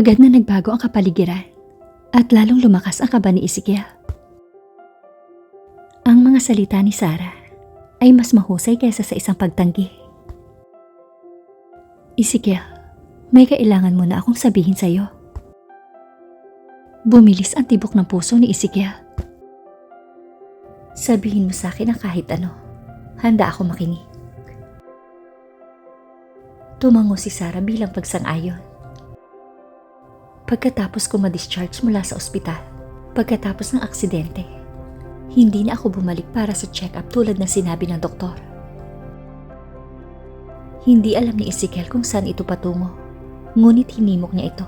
Agad na nagbago ang kapaligiran at lalong lumakas ang kaba ni Ezekiel. Ang mga salita ni Sarah ay mas mahusay kaysa sa isang pagtanggi. Ezekiel, may kailangan muna akong sabihin sa iyo. Bumilis ang tibok ng puso ni Ezekiel. Sabihin mo sa akin ang kahit ano. Handa ako makinig. Tumango si Sarah bilang pagsang-ayon. Pagkatapos ko ma-discharge mula sa ospital, pagkatapos ng aksidente, hindi na ako bumalik para sa check-up tulad ng sinabi ng doktor. Hindi alam ni Ezekiel kung saan ito patungo, ngunit hinimok niya ito.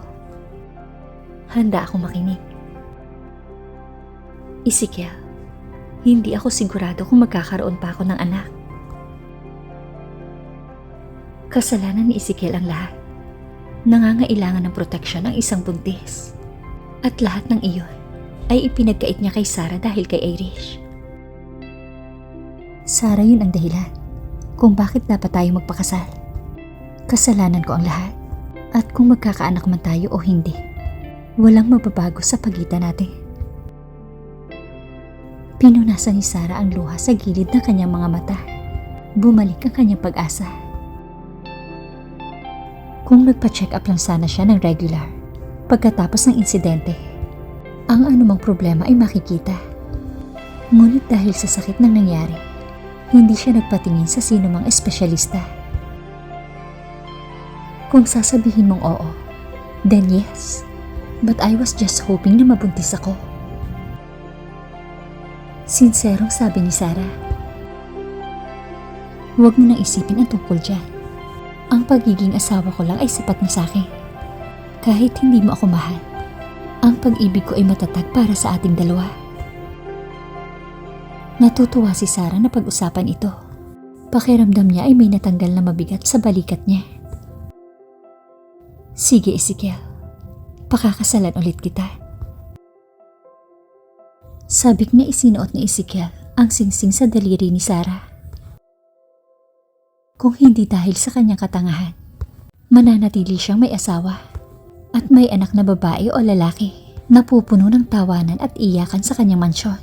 Handa ako makinig. Ezekiel, hindi ako sigurado kung magkakaroon pa ako ng anak. Kasalanan ni Ezekiel ang lahat. Nangangailangan ng proteksyon ang isang buntis. At lahat ng iyon ay ipinagkait niya kay Sarah dahil kay Irish. Sarah, yun ang dahilan kung bakit dapat tayo magpakasal. Kasalanan ko ang lahat. At kung magkakaanak man tayo o hindi, walang mababago sa pagitan natin. Pinunasan ni Sarah ang luha sa gilid ng kanyang mga mata. Bumalik ang kanyang pag-asa. Kung nagpa-check up lang sana siya ng regular, pagkatapos ng insidente, ang anumang problema ay makikita. Ngunit dahil sa sakit ng nangyari, hindi siya nagpatingin sa sinumang espesyalista. Kung sasabihin mong oo, then yes. But I was just hoping na mabuntis ako. Sinserong sabi ni Sarah. Huwag mo nang isipin ang tungkol dyan. Ang pagiging asawa ko lang ay sapat na sa akin. Kahit hindi mo ako mahal, ang pag-ibig ko ay matatag para sa ating dalawa. Natutuwa si Sarah na pag-usapan ito. Pakiramdam niya ay may natanggal na mabigat sa balikat niya. Sige, Ezekiel. Pakakasalan ulit kita. Sabik na isinuot ni Ezekiel ang singsing sa daliri ni Sarah. Kung hindi dahil sa kanyang katangahan, mananatili siyang may asawa at may anak na babae o lalaki na pupuno ng tawanan at iyakan sa kanyang mansyon.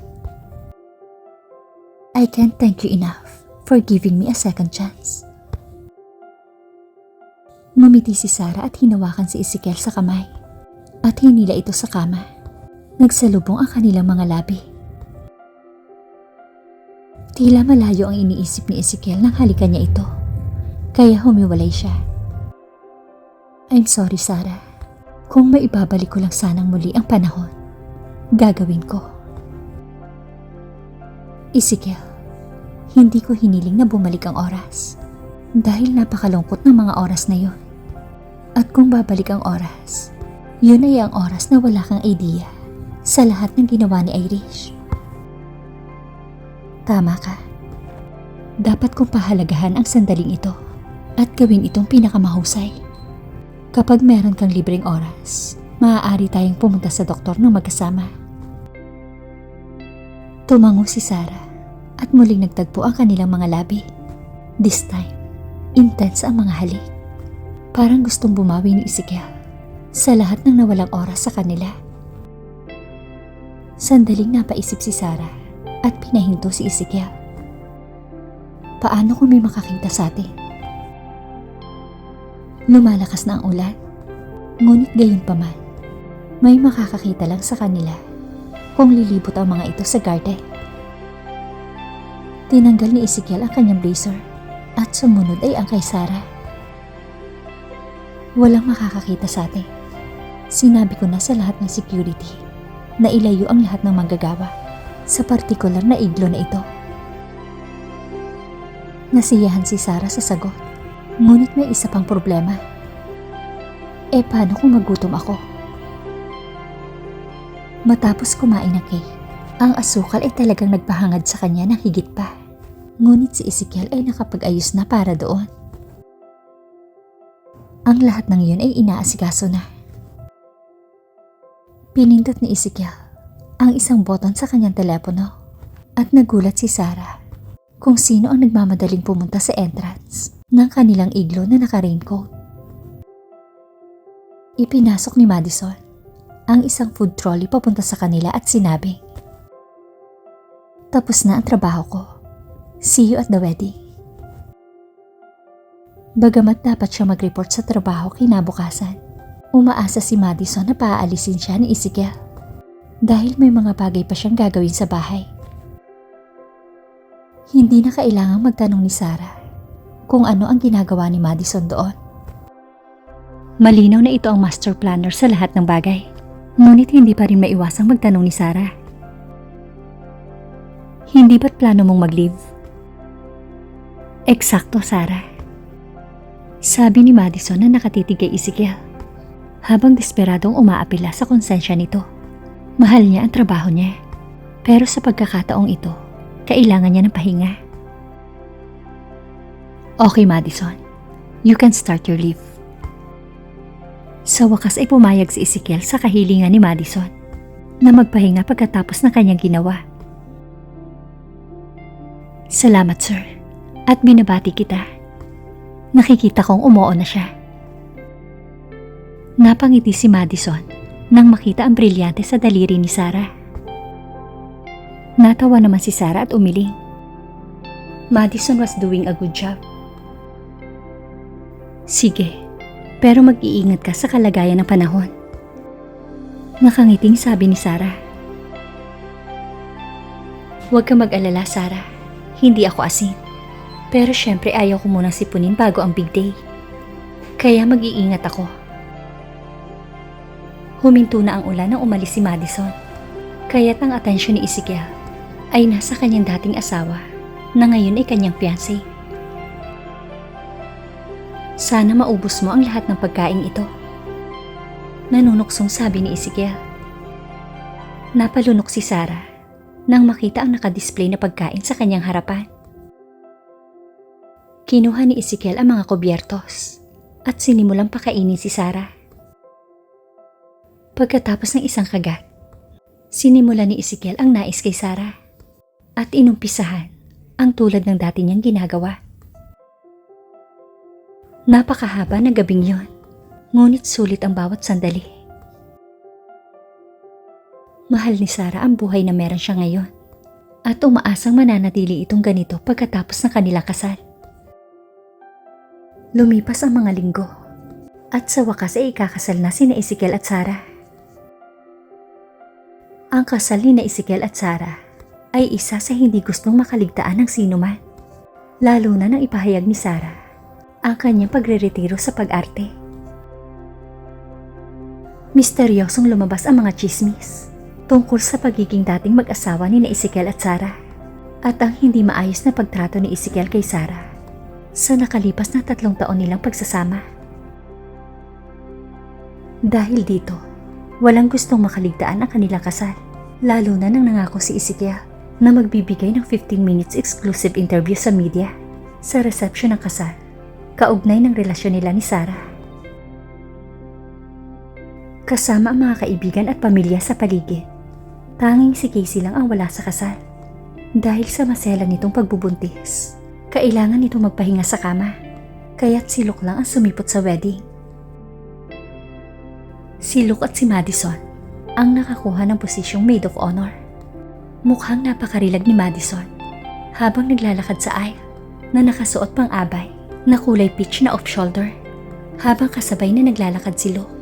I can't thank you enough for giving me a second chance. Ngumiti si Sarah at hinawakan si Ezekiel sa kamay at hinila ito sa kama. Nagsalubong ang kanilang mga labi. Tila malayo ang iniisip ni Ezekiel nang halikan niya ito, kaya humiwalay siya. I'm sorry, Sarah. Kung maibabalik ko lang sanang muli ang panahon, gagawin ko. Ezekiel, hindi ko hiniling na bumalik ang oras dahil napakalungkot ng mga oras na yon. At kung babalik ang oras, yun ay ang oras na wala kang idea sa lahat ng ginawa ni Irish. Tama ka. Dapat kong pahalagahan ang sandaling ito at gawin itong pinakamahusay. Kapag meron kang libreng oras, maaari tayong pumunta sa doktor ng magkasama. Tumango si Sarah at muling nagtagpo ang kanilang mga labi. This time, intense ang mga halik. Parang gustong bumawi ni Ezekiel sa lahat ng nawalang oras sa kanila. Sandaling napaisip si Sarah at pinahinto si Ezekiel. Paano kung may makakita sa atin? Lumalakas na ang ulan, ngunit gayon pa man, may makakakita lang sa kanila kung lilibot ang mga ito sa garden. Tinanggal ni Ezekiel ang kanyang blazer at sumunod ay ang kay Sarah. Walang makakakita sa atin. Sinabi ko na sa lahat ng security na ilayo ang lahat ng manggagawa sa partikular na iglo na ito. Nasiyahan si Sarah sa sagot, ngunit may isa pang problema. Paano kung magutom ako? Matapos kumain ng cake, ang asukal ay talagang nagpahangad sa kanya ng higit pa. Ngunit si Ezekiel ay nakapag-ayos na para doon. Ang lahat ng iyon ay inaasikaso na. Pinindot ni Ezekiel ang isang button sa kanyang telepono at nagulat si Sarah kung sino ang nagmamadaling pumunta sa entrance ng kanilang iglo na naka-raincoat. Ipinasok ni Madison ang isang food trolley papunta sa kanila at sinabi, "Tapos na ang trabaho ko. See you at the wedding." Bagamat dapat siya mag-report sa trabaho kinabukasan, umaasa si Madison na paaalisin siya ni Ezekiel dahil may mga bagay pa siyang gagawin sa bahay. Hindi na kailangang magtanong ni Sarah kung ano ang ginagawa ni Madison doon. Malinaw na ito ang master planner sa lahat ng bagay. Ngunit hindi pa rin maiwasang magtanong ni Sarah, "Hindi ba't plano mong mag-leave?" "Eksakto, Sarah," sabi ni Madison na nakatitig kay Ezekiel habang desperadong umaapila sa konsensya nito. Mahal niya ang trabaho niya, pero sa pagkakataong ito, kailangan niya ng pahinga. "Okay, Madison, you can start your leave." Sa wakas ay pumayag si Ezekiel sa kahilingan ni Madison na magpahinga pagkatapos ng kanyang ginawa. "Salamat, sir, at binabati kita. Nakikita kong umuo na siya." Napangiti si Madison nang makita ang brilyante sa daliri ni Sarah. Natawa naman si Sarah at umiling. Madison was doing a good job. "Sige, pero mag-iingat ka sa kalagayan ng panahon." Nakangiting sabi ni Sarah. "Huwag ka mag-alala, Sarah. Hindi ako asin. Pero syempre ayaw ko munang sipunin bago ang big day. Kaya mag-iingat ako." Huminto na ang ulan nang umalis si Madison. Kaya't ang atensyon ni Ezekiel ay nasa kanyang dating asawa na ngayon ay kanyang fiancé. "Sana maubos mo ang lahat ng pagkain ito," nanunuksong sabi ni Ezekiel. Napalunok si Sarah nang makita ang nakadisplay na pagkain sa kanyang harapan. Kinuha ni Ezekiel ang mga kubyertos at sinimulang pakainin si Sarah. Pagkatapos ng isang kagat, sinimula ni Ezekiel ang nais kay Sarah at inumpisahan ang tulad ng dati niyang ginagawa. Napakahaba ng gabing yon, ngunit sulit ang bawat sandali. Mahal ni Sarah ang buhay na meron siya ngayon at umaasang mananatili itong ganito pagkatapos ng kanilang kasal. Lumipas ang mga linggo at sa wakas ay ikakasal na sina Ezekiel at Sarah. Ang kasal ni na Ezekiel at Sarah ay isa sa hindi gustong makaligtaan ng sinuman, lalo na nang ipahayag ni Sarah ang kanyang pagre-retiro sa pag-arte. Misteryosong lumabas ang mga chismis tungkol sa pagiging dating mag-asawa ni na Ezekiel at Sarah at ang hindi maayos na pagtrato ni Ezekiel kay Sarah sa nakalipas na 3 taon nilang pagsasama. Dahil dito, walang gustong makaligtaan ang kanilang kasal, lalo na nang nangako si Ezekiel na magbibigay ng 15 minutes exclusive interview sa media sa reception ng kasal, kaugnay ng relasyon nila ni Sarah. Kasama ang mga kaibigan at pamilya sa paligid, tanging si Casey lang ang wala sa kasal. Dahil sa masela nitong pagbubuntis, kailangan nitong magpahinga sa kama, kaya't si Luke lang ang sumipot sa wedding. Si Luke at si Madison ang nakakuha ng posisyong maid of honor. Mukhang napakarilag ni Madison habang naglalakad sa aisle na nakasuot pang abay na kulay peach na off-shoulder habang kasabay na naglalakad si Luke.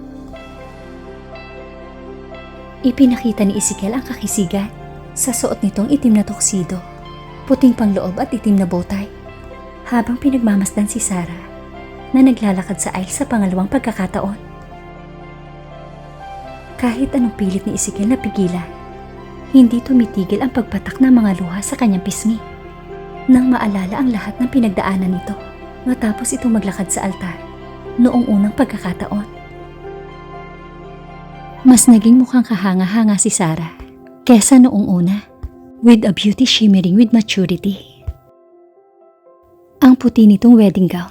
Ipinakita ni Ezekiel ang kakisigan sa suot nitong itim na tuxedo, puting pangloob at itim na bowtie, habang pinagmamasdan si Sarah na naglalakad sa aisle sa pangalawang pagkakataon. Kahit anong pilit ni Ezekiel na pigilan, hindi tumitigil ang pagpatak ng mga luha sa kanyang pisngi nang maalala ang lahat ng pinagdaanan nito matapos itong maglakad sa altar noong unang pagkakataon. Mas naging mukhang kahanga-hanga si Sarah kesa noong una, with a beauty shimmering with maturity. Ang puti nitong wedding gown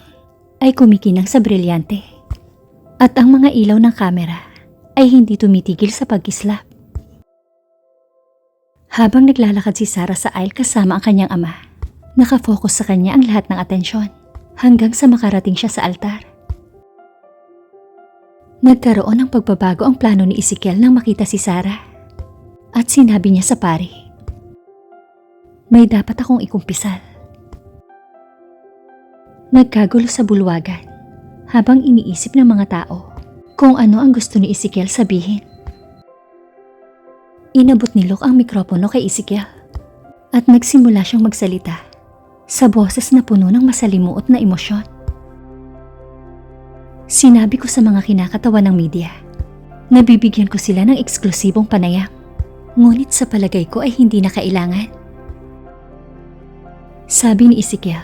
ay kumikinang sa brilyante at ang mga ilaw ng kamera ay hindi tumitigil sa pag-kislap. Habang naglalakad si Sarah sa aisle kasama ang kanyang ama, nakafocus sa kanya ang lahat ng atensyon hanggang sa makarating siya sa altar. Nagkaroon ng pagbabago ang plano ni Ezekiel nang makita si Sarah. At sinabi niya sa pari, "May dapat akong ikumpisal." Nagkagulo sa bulwagan habang iniisip ng mga tao kung ano ang gusto ni Ezekiel sabihin. Inabot ni Luke ang mikropono kay Ezekiel at nagsimula siyang magsalita sa boses na puno ng masalimuot na emosyon. Sinabi ko sa mga kinakatawan ng media na bibigyan ko sila ng eksklusibong panayam, ngunit sa palagay ko ay hindi na kailangan. Sabi ni Ezekiel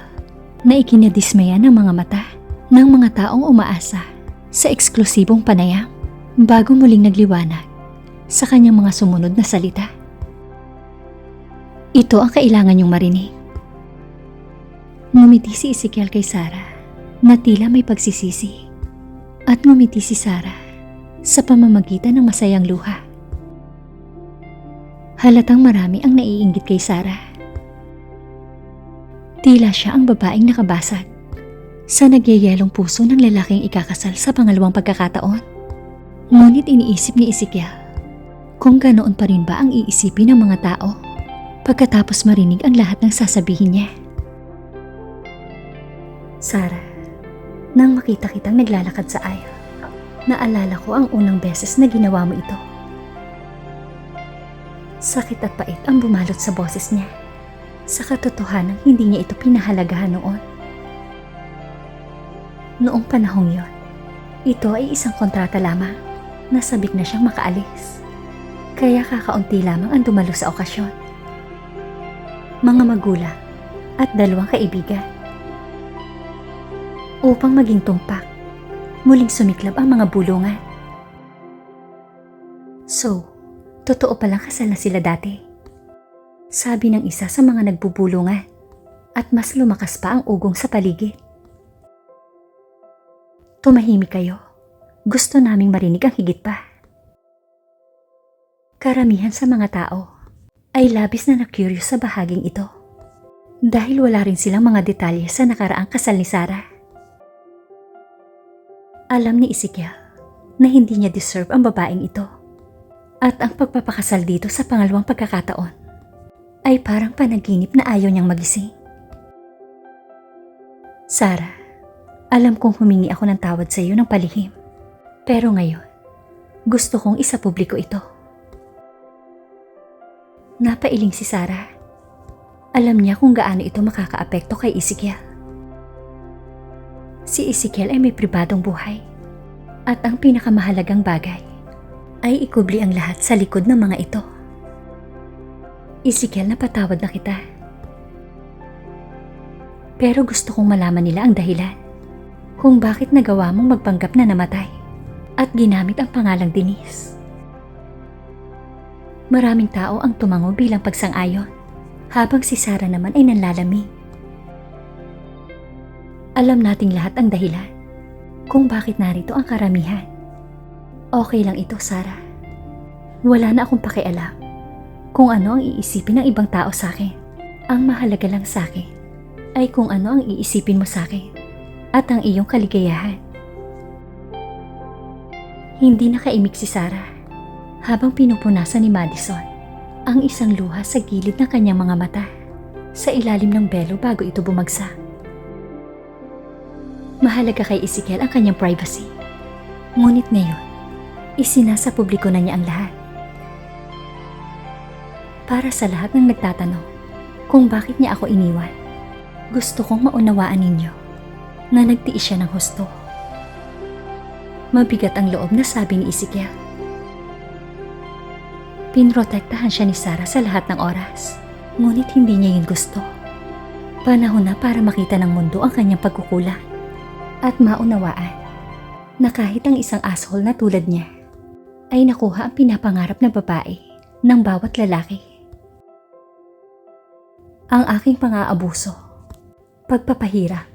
na ikinadismaya ng mga mata ng mga taong umaasa sa eksklusibong panayam bago muling nagliwanag sa kanyang mga sumunod na salita. Ito ang kailangan niyong marinig. Ngumiti si Ezekiel kay Sarah na tila may pagsisisi at ngumiti si Sarah sa pamamagitan ng masayang luha. Halatang marami ang naiinggit kay Sarah. Tila siya ang babaeng nakabasag sa nagyayelong puso ng lalaking ikakasal sa pangalawang pagkakataon. Ngunit iniisip ni Ezekiel kung ganoon pa rin ba ang iisipin ng mga tao pagkatapos marinig ang lahat ng sasabihin niya. Sarah, nang makita kitang naglalakad sa aisle, naalala ko ang unang beses na ginawa mo ito. Sakit at pait ang bumalot sa boses niya. Sa katotohanan, hindi niya ito pinahalagahan noon. Noong panahong yon, ito ay isang kontrata lamang. Nasabik na siyang makaalis. Kaya kakaunti lamang ang dumalo sa okasyon. Mga magulang at dalawang kaibigan. Upang maging tumpak, muling sumiklab ang mga bulungan. So, totoo palang kasal na sila dati. Sabi ng isa sa mga nagbubulungan at mas lumakas pa ang ugong sa paligid. Tumahimik kayo. Gusto naming marinig ang higit pa. Karamihan sa mga tao ay labis na na-curious sa bahaging ito dahil wala rin silang mga detalye sa nakaraang kasal ni Sarah. Alam ni Ezekiel na hindi niya deserve ang babaeng ito at ang pagpapakasal dito sa pangalawang pagkakataon ay parang panaginip na ayaw niyang magising. Sarah, alam kong humingi ako ng tawad sa iyo ng palihim, pero ngayon, gusto kong isapubliko ito. Napailing si Sarah. Alam niya kung gaano ito makakaapekto kay Ezekiel. Si Ezekiel ay may pribadong buhay at ang pinakamahalagang bagay ay ikubli ang lahat sa likod ng mga ito. Ezekiel, napatawad na kita. Pero gusto kong malaman nila ang dahilan kung bakit nagawa mong magpanggap na namatay at ginamit ang pangalang Denise. Maraming tao ang tumango bilang pagsang-ayon habang si Sarah naman ay nanlalamig. Alam nating lahat ang dahilan kung bakit narito ang karamihan. Okay lang ito, Sarah. Wala na akong pakialam kung ano ang iisipin ng ibang tao sa akin. Ang mahalaga lang sa akin ay kung ano ang iisipin mo sa akin at ang iyong kaligayahan. Hindi nakaimik si Sarah habang pinupunasan ni Madison ang isang luha sa gilid ng kanyang mga mata sa ilalim ng belo bago ito bumagsak. Mahalaga kay Ezekiel ang kanyang privacy. Ngunit ngayon, isinasa publiko na niya ang lahat. Para sa lahat ng nagtatanong kung bakit niya ako iniwan, gusto kong maunawaan ninyo na nagtiis siya ng husto. Mabigat ang loob na sabi ni Ezekiel. Pinrotektahan siya ni Sarah sa lahat ng oras, ngunit hindi niya yun gusto. Panahon na para makita ng mundo ang kanyang pagkukulang at maunawaan na kahit ang isang asshole na tulad niya ay nakuha ang pinapangarap na babae ng bawat lalaki. Ang aking pang-aabuso, pagpapahirap,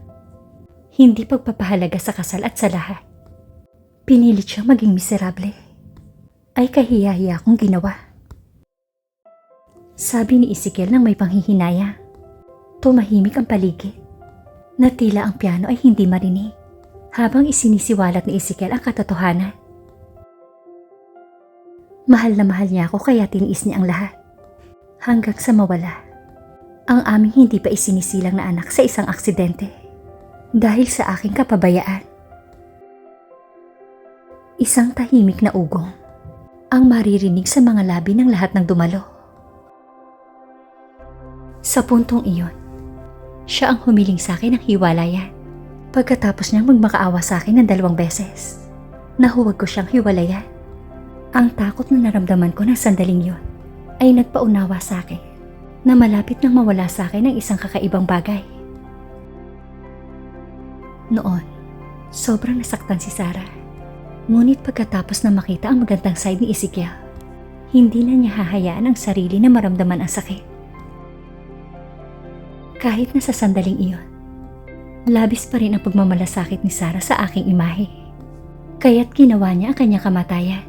hindi pagpapahalaga sa kasal at sa lahat. Pinilit siyang maging miserable, ay kahiya-hiya kong ginawa. Sabi ni Ezekiel nang may panghihinaya. Tumahimik ang paligid, na tila ang piano ay hindi marinig, habang isinisiwalat ni Ezekiel ang katotohanan Mahal na mahal niya ako kaya tiniis niya ang lahat. Hanggang sa mawala ang aming hindi pa isinisilang na anak sa isang aksidente dahil sa aking kapabayaan. Isang tahimik na ugong ang maririnig sa mga labi ng lahat ng dumalo. Sa puntong iyon, siya ang humiling sa akin ng hiwalayan. Pagkatapos niyang magmakaawa sa akin ng 2 beses, nahuwag ko siyang hiwalayan. Ang takot na naramdaman ko ng sandaling yun ay nagpaunawa sa akin na malapit nang mawala sa akin ang isang kakaibang bagay. Noon, sobrang nasaktan si Sarah. Ngunit pagkatapos na makita ang magandang side ni Ezekiel, hindi na niya hahayaan ang sarili na maramdaman ang sakit. Kahit na sa sandaling iyon, labis pa rin ang pagmamalasakit ni Sarah sa aking imahe. Kaya't ginawa niya ang kanyang kamatayan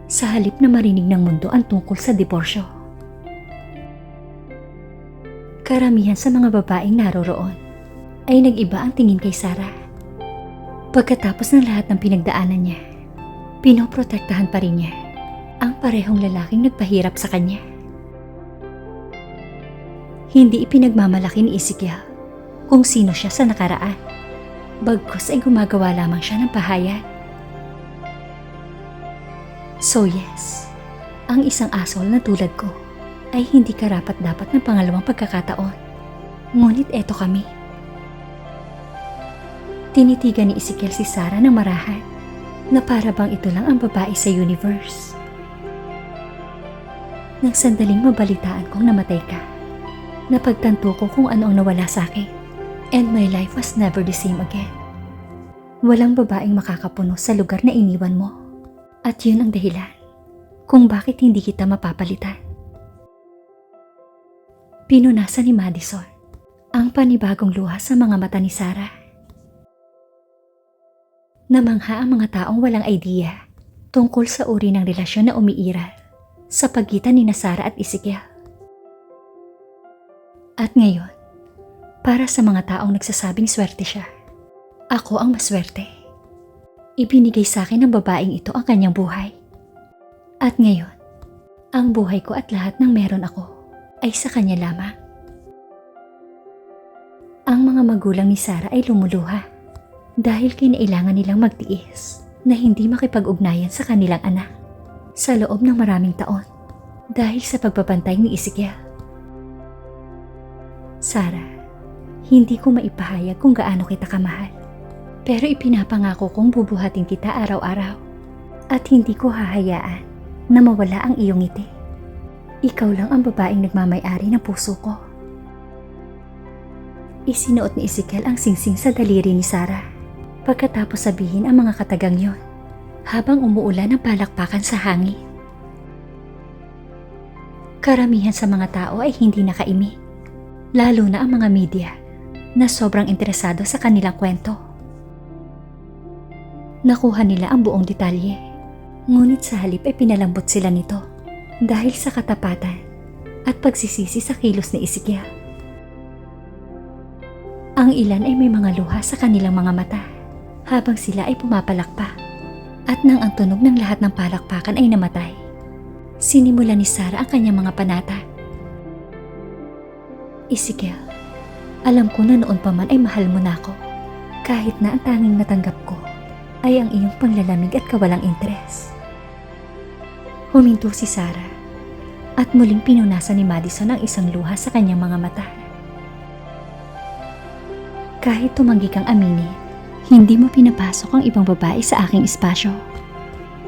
sa halip na marinig ng mundo ang tungkol sa diborsyo. Karamihan sa mga babaeng naroroon ay nag-iba ang tingin kay Sarah. Pagkatapos ng lahat ng pinagdaanan niya, pinoprotektahan pa rin niya ang parehong lalaking nagpahirap sa kanya. Hindi ipinagmamalaki ni Ezekiel kung sino siya sa nakaraan, bagkus ay gumagawa lamang siya ng pahayag. So yes, ang isang asol na tulad ko ay hindi karapat-dapat ng pangalawang pagkakataon. Ngunit eto kami. Tinitigan ni Ezekiel si Sarah ng marahan na para bang ito lang ang babae sa universe. Nang sandaling mabalitaan kong namatay ka, napagtanto ko kung ano ang nawala sa akin, and my life was never the same again. Walang babaeng makakapuno sa lugar na iniwan mo, at yun ang dahilan kung bakit hindi kita mapapalitan. Pinunasan ni Madison ang panibagong luha sa mga mata ni Sarah. Namangha ang mga taong walang idea tungkol sa uri ng relasyon na umiiral sa pagitan ni Sarah at Ezekiel. At ngayon, para sa mga taong nagsasabing swerte siya, ako ang maswerte. Ibinigay sa akin ng babaeng ito ang kanyang buhay. At ngayon, ang buhay ko at lahat ng meron ako ay sa kanya lamang. Ang mga magulang ni Sarah ay lumuluha dahil kinailangan nilang magtiis na hindi makipag-ugnayan sa kanilang anak sa loob ng maraming taon dahil sa pagbabantay ni Ezekiel. Sarah, hindi ko maipahayag kung gaano kita kamahal, pero ipinapangako kong bubuhatin kita araw-araw at hindi ko hahayaan na mawala ang iyong ngiti. Ikaw lang ang babaeng nagmamay-ari ng puso ko. Isinuot ni Ezekiel ang singsing sa daliri ni Sarah pagkatapos sabihin ang mga katagang yon habang umuulan ng palakpakan sa hangin. Karamihan sa mga tao ay hindi nakaimik, lalo na ang mga media na sobrang interesado sa kanilang kwento. Nakuha nila ang buong detalye, ngunit sa halip ay pinalambot sila nito dahil sa katapatan at pagsisisi sa kilos ni Ezekiel. Ang ilan ay may mga luha sa kanilang mga mata habang sila ay pumapalakpak, at nang ang tunog ng lahat ng palakpakan ay namatay, sinimula ni Sarah ang kanyang mga panata. Ezekiel, alam ko na noon pa man ay mahal mo na ako, kahit na ang tanging natanggap ko ay ang iyong panglalamig at kawalang interes. Huminto si Sarah at muling pinunasan ni Madison ang isang luha sa kanyang mga mata. Kahit tumanggi kang aminin, hindi mo pinapasok ang ibang babae sa aking espasyo.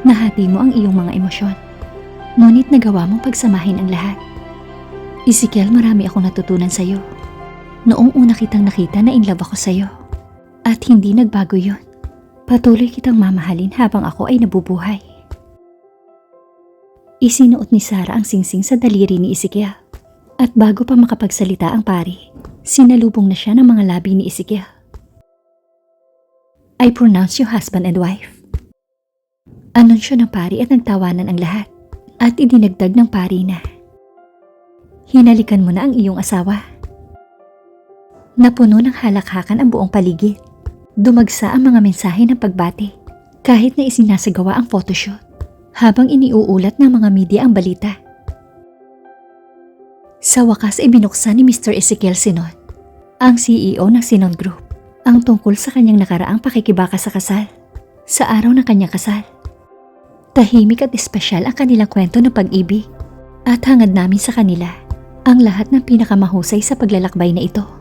Nahati mo ang iyong mga emosyon, ngunit nagawa mong pagsamahin ang lahat. Ezekiel, marami akong natutunan sa iyo. Noong una kitang nakita na in love ako sa iyo, at hindi nagbago yun. Patuloy kitang mamahalin habang ako ay nabubuhay. Isinuot ni Sarah ang singsing sa daliri ni Ezekiel, at bago pa makapagsalita ang pari, sinalubong na siya ng mga labi ni Ezekiel. I pronounce you husband and wife. Anunsyo ng pari at nagtawanan ang lahat, at idinagdag ng pari na, hinalikan mo na ang iyong asawa. Napuno ng halakhakan ang buong paligid. Dumagsa ang mga mensahe ng pagbati kahit na isinasagawa ang photoshoot. habang iniuulat ng mga media ang balita. Sa wakas ay binuksan ni Mr. Ezekiel Sinon, ang CEO ng Sinon Group, ang tungkol sa kanyang nakaraang pakikibaka sa kasal, sa araw ng kanyang kasal. Tahimik at espesyal ang kanilang kwento ng pag-ibig at hangad namin sa kanila ang lahat ng pinakamahusay sa paglalakbay na ito.